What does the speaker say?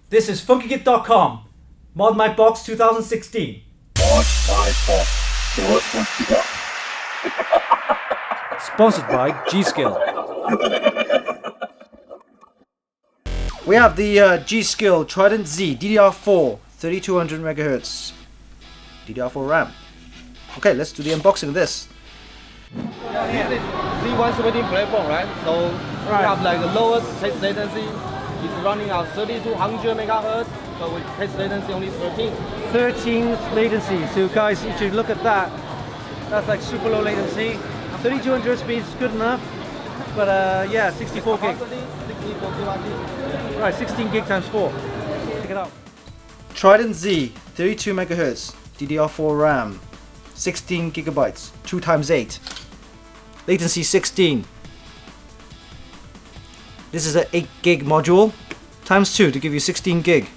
This is Funkykit.com, Mod My Box 2016. Sponsored by G.Skill. We have the G.Skill Trident Z DDR4 3200Mhz DDR4 RAM. Okay, let's do the unboxing of this. This is Z117 platform, right? So we have like the lowest test latency. It's running at 3200 MHz, but with test latency only 13. 13 latency. So guys, if you look at that, that's like super low latency. 3200 speed is good enough, but yeah, 64 gig. 64 gig. Right, 16 gig times 4. Check it out. Trident Z 32 MHz DDR4 RAM, 16 gigabytes, 2 times 8. Latency 16. This is an 8 gig module times 2 to give you 16 gig.